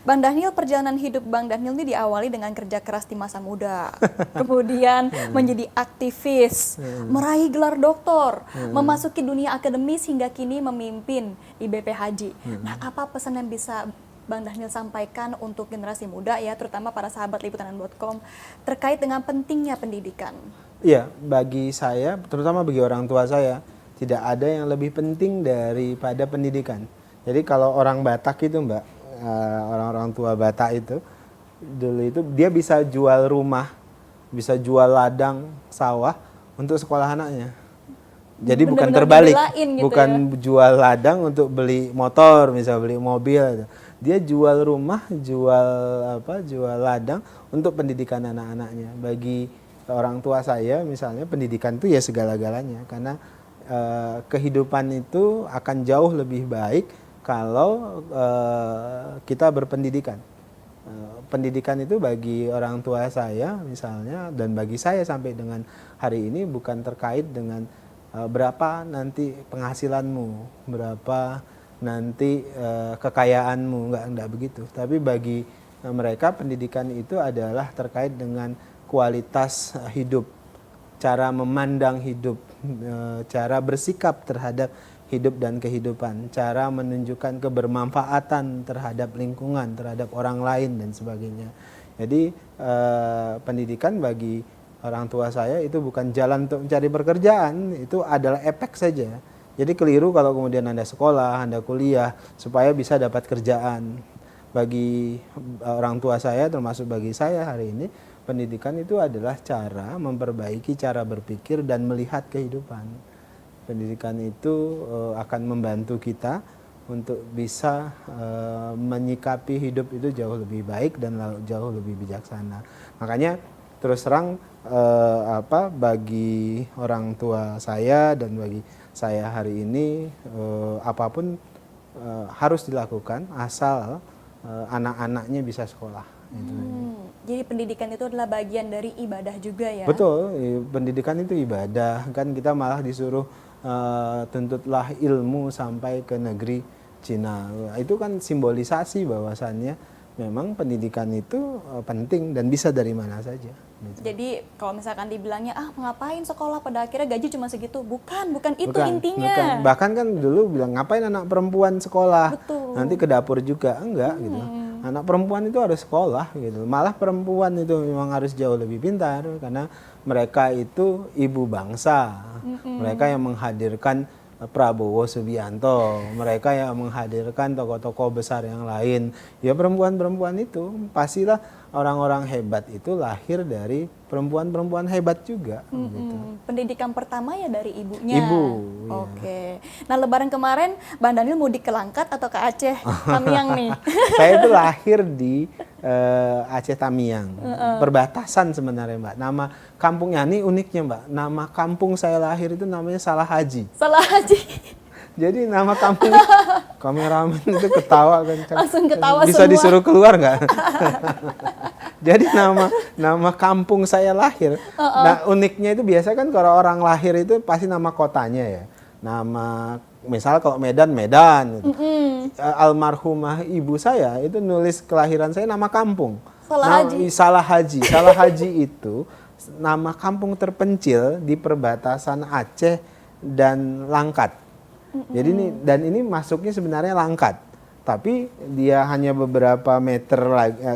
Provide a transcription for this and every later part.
Bang Dhanil, perjalanan hidup Bang Dhanil ini diawali dengan kerja keras di masa muda, kemudian menjadi aktivis, meraih gelar doktor, memasuki dunia akademis hingga kini memimpin IBP Haji. Nah, apa pesan yang bisa Bang Dhanil sampaikan untuk generasi muda ya, terutama para sahabat liputan.com terkait dengan pentingnya pendidikan? Iya, bagi saya, terutama bagi orang tua saya, tidak ada yang lebih penting daripada pendidikan. Jadi kalau orang Batak itu Mbak, orang-orang tua Batak itu, dulu itu dia bisa jual rumah, bisa jual ladang, sawah untuk sekolah anaknya. Jadi bukan terbalik, gitu bukan ya? jual ladang untuk beli motor, misal beli mobil. Dia jual rumah, jual ladang untuk pendidikan anak-anaknya. Bagi orang tua saya misalnya pendidikan itu ya segala-galanya, karena kehidupan itu akan jauh lebih baik kalau kita berpendidikan. Pendidikan itu bagi orang tua saya misalnya dan bagi saya sampai dengan hari ini bukan terkait dengan berapa nanti penghasilanmu, berapa nanti kekayaanmu, enggak begitu. Tapi bagi mereka pendidikan itu adalah terkait dengan kualitas hidup, cara memandang hidup, cara bersikap terhadap hidup dan kehidupan, cara menunjukkan kebermanfaatan terhadap lingkungan, terhadap orang lain dan sebagainya. Jadi pendidikan bagi orang tua saya itu bukan jalan untuk mencari pekerjaan, itu adalah efek saja. Jadi keliru kalau kemudian Anda sekolah, Anda kuliah supaya bisa dapat kerjaan. Bagi orang tua saya termasuk bagi saya hari ini, pendidikan itu adalah cara memperbaiki cara berpikir dan melihat kehidupan. Pendidikan itu akan membantu kita untuk bisa menyikapi hidup itu jauh lebih baik dan jauh lebih bijaksana. Makanya terus terang bagi orang tua saya dan bagi saya hari ini apapun harus dilakukan asal anak-anaknya bisa sekolah. Jadi pendidikan itu adalah bagian dari ibadah juga ya? Betul, pendidikan itu ibadah. Kan kita malah disuruh tuntutlah ilmu sampai ke negeri Cina. Itu kan simbolisasi bahwasannya memang pendidikan itu penting dan bisa dari mana saja. Gitu. Jadi kalau misalkan dibilangnya ngapain sekolah pada akhirnya gaji cuma segitu, bukan itu intinya. Bukan. Bahkan kan dulu bilang ngapain anak perempuan sekolah, Betul. nanti ke dapur juga, enggak gitu. Anak perempuan itu harus sekolah gitu. Malah perempuan itu memang harus jauh lebih pintar karena mereka itu ibu bangsa. Mereka yang menghadirkan Prabowo Subianto, mereka yang menghadirkan tokoh-tokoh besar yang lain. Ya perempuan-perempuan itu pastilah orang-orang hebat itu lahir dari perempuan-perempuan hebat juga. Gitu. Pendidikan pertama ya dari ibunya. Ibu. Oke. Nah Lebaran kemarin Bang Dhanil mudik ke Langkat atau ke Aceh Tamiang nih? Saya itu lahir di Aceh Tamiang, perbatasan sebenarnya Mbak. Nama kampungnya ini uniknya Mbak. Nama kampung saya lahir itu namanya Salah Haji. Salah Haji. Jadi nama kampung kameramen itu ketawa kan. Langsung ketawa bisa semua. Disuruh keluar nggak? Jadi nama kampung saya lahir. Nah uniknya itu biasa kan kalau orang lahir itu pasti nama kotanya ya. Nama misal kalau Medan gitu. Almarhumah ibu saya itu nulis kelahiran saya nama kampung. Salah Haji. Salah Haji itu nama kampung terpencil di perbatasan Aceh dan Langkat. Jadi ini masuknya sebenarnya Langkat, tapi dia hanya beberapa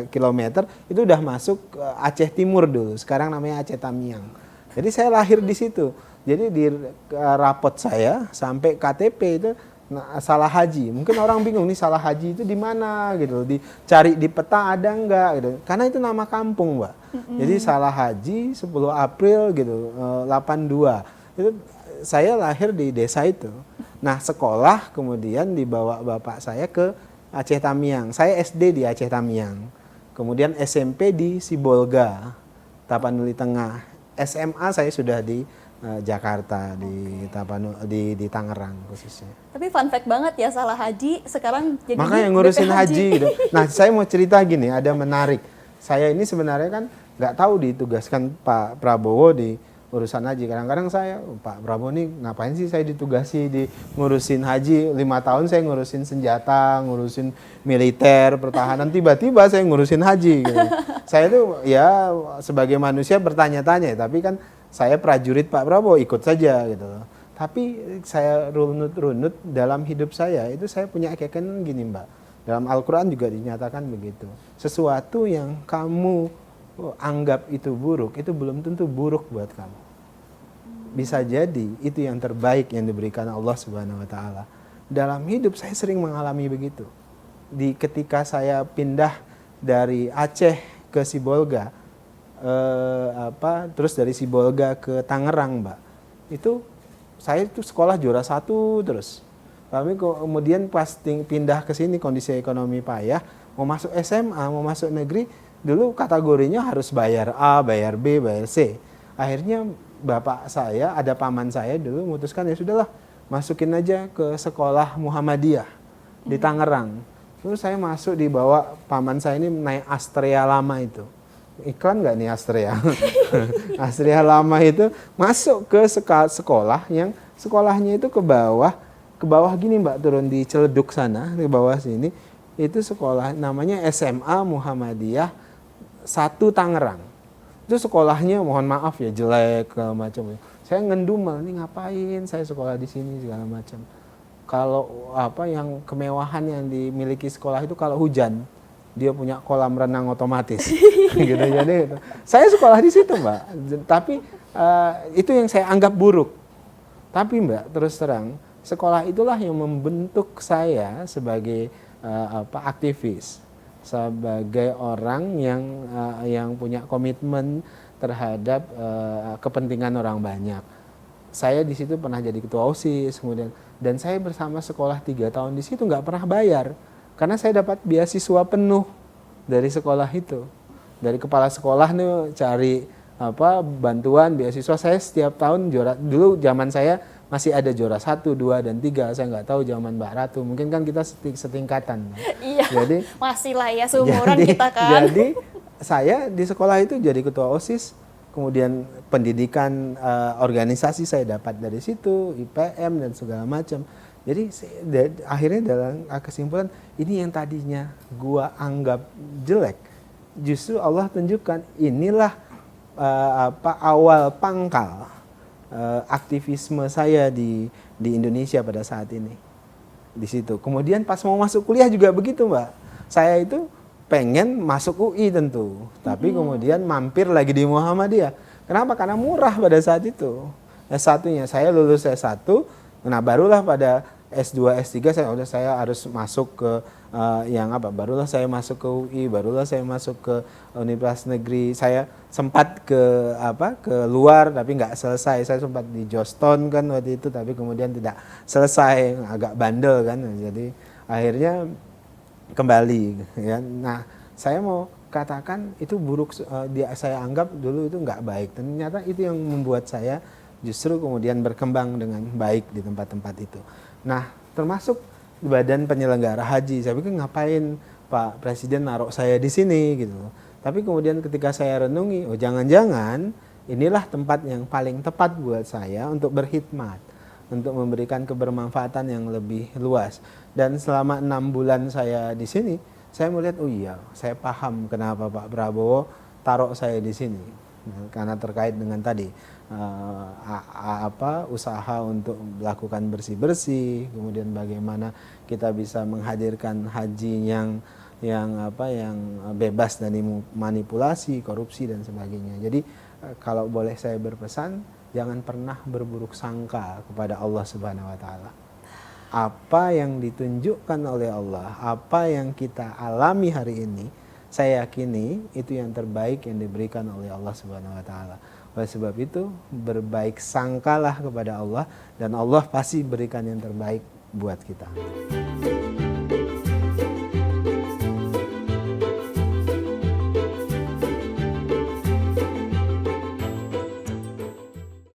kilometer itu udah masuk Aceh Timur dulu. Sekarang namanya Aceh Tamiang. Jadi saya lahir di situ. Jadi di rapot saya sampai KTP itu Salah Haji. Mungkin orang bingung nih Salah Haji itu di mana gitu. Dicari di peta ada enggak gitu. Karena itu nama kampung, Mbak. Jadi Salah Haji 10 April gitu 82. Itu saya lahir di desa itu. Nah sekolah kemudian dibawa bapak saya ke Aceh Tamiang. Saya SD di Aceh Tamiang. Kemudian SMP di Sibolga, Tapanuli Tengah. SMA saya sudah di Jakarta, di Tangerang khususnya. Tapi fun fact banget ya Salah Haji sekarang jadi makanya ngurusin haji gitu. Nah saya mau cerita gini, ada menarik. Saya ini sebenarnya kan nggak tahu ditugaskan Pak Prabowo urusan haji. Kadang-kadang saya, Pak Prabowo nih ngapain sih saya ditugasi di ngurusin haji, 5 tahun saya ngurusin senjata, ngurusin militer, pertahanan, tiba-tiba saya ngurusin haji gitu. Saya tuh ya sebagai manusia bertanya-tanya, tapi kan saya prajurit Pak Prabowo, ikut saja gitu loh. Tapi saya runut-runut dalam hidup saya, itu saya punya keyakinan gini Mbak. Dalam Al-Quran juga dinyatakan begitu. Sesuatu yang kamu anggap itu buruk, itu belum tentu buruk buat kamu. Bisa jadi itu yang terbaik yang diberikan Allah Subhanahu wa taala. Dalam hidup saya sering mengalami begitu. Ketika saya pindah dari Aceh ke Sibolga, terus dari Sibolga ke Tangerang, Mbak. Itu saya itu sekolah juara 1 terus. Tapi kemudian pas pindah ke sini kondisi ekonomi payah, mau masuk SMA, mau masuk negeri, dulu kategorinya harus bayar A, bayar B, bayar C. Akhirnya bapak saya, ada paman saya dulu memutuskan ya sudahlah, masukin aja ke sekolah Muhammadiyah di Tangerang. Terus saya masuk dibawa paman saya ini naik Astrea lama itu. Iklan nggak nih Astrea? Astrea lama itu masuk ke sekolah yang sekolahnya itu ke bawah gini Mbak, turun di Ciledug sana, ke bawah sini. Itu sekolah namanya SMA Muhammadiyah 1 Tangerang. Itu sekolahnya mohon maaf ya jelek segala macam. Saya ngedumel nih ngapain saya sekolah di sini segala macam. Kalau yang kemewahan yang dimiliki sekolah itu kalau hujan dia punya kolam renang otomatis gitu. Jadi gitu. Saya sekolah di situ Mbak. Tapi itu yang saya anggap buruk. Tapi Mbak terus terang sekolah itulah yang membentuk saya sebagai aktivis, sebagai orang yang punya komitmen terhadap kepentingan orang banyak. Saya di situ pernah jadi ketua OSIS, kemudian dan saya bersama sekolah 3 tahun di situ nggak pernah bayar karena saya dapat beasiswa penuh dari sekolah itu. Dari kepala sekolah nih cari bantuan beasiswa. Saya setiap tahun juara. Dulu zaman saya masih ada juara 1, 2, dan 3. Saya nggak tahu zaman Mbak Ratu. Mungkin kan kita setingkatan. Iya, jadi, masih lah ya seumuran kita kan. Jadi saya di sekolah itu jadi ketua OSIS. Kemudian pendidikan organisasi saya dapat dari situ, IPM dan segala macam. Jadi akhirnya dalam kesimpulan, ini yang tadinya gua anggap jelek, justru Allah tunjukkan inilah awal pangkal aktivisme saya di Indonesia pada saat ini. Di situ. Kemudian pas mau masuk kuliah juga begitu, Mbak. Saya itu pengen masuk UI tentu, tapi kemudian mampir lagi di Muhammadiyah. Kenapa? Karena murah pada saat itu. S1-nya saya lulus S1, nah barulah pada S2, S3 saya harus masuk ke barulah saya masuk ke UI, barulah saya masuk ke Universitas Negeri. Saya sempat ke luar tapi nggak selesai. Saya sempat di Joston kan waktu itu, tapi kemudian tidak selesai, agak bandel kan. Jadi akhirnya kembali ya. Nah, saya mau katakan itu buruk, saya anggap dulu itu nggak baik. Ternyata itu yang membuat saya justru kemudian berkembang dengan baik di tempat-tempat itu. Nah, termasuk badan penyelenggara haji. Saya pikir ngapain Pak Presiden naruh saya di sini gitu. Tapi kemudian ketika saya renungi, oh jangan-jangan inilah tempat yang paling tepat buat saya untuk berkhidmat, untuk memberikan kebermanfaatan yang lebih luas. Dan selama 6 bulan saya di sini, saya melihat, oh iya, saya paham kenapa Pak Prabowo taruh saya di sini. Karena terkait dengan tadi usaha untuk melakukan bersih-bersih, kemudian bagaimana kita bisa menghadirkan haji yang bebas dari manipulasi, korupsi dan sebagainya. Jadi kalau boleh saya berpesan, jangan pernah berburuk sangka kepada Allah Subhanahu wa taala. Apa yang ditunjukkan oleh Allah, apa yang kita alami hari ini, saya yakini itu yang terbaik yang diberikan oleh Allah Subhanahu wa taala. Oleh sebab itu, berbaik sangkalah kepada Allah dan Allah pasti berikan yang terbaik buat kita.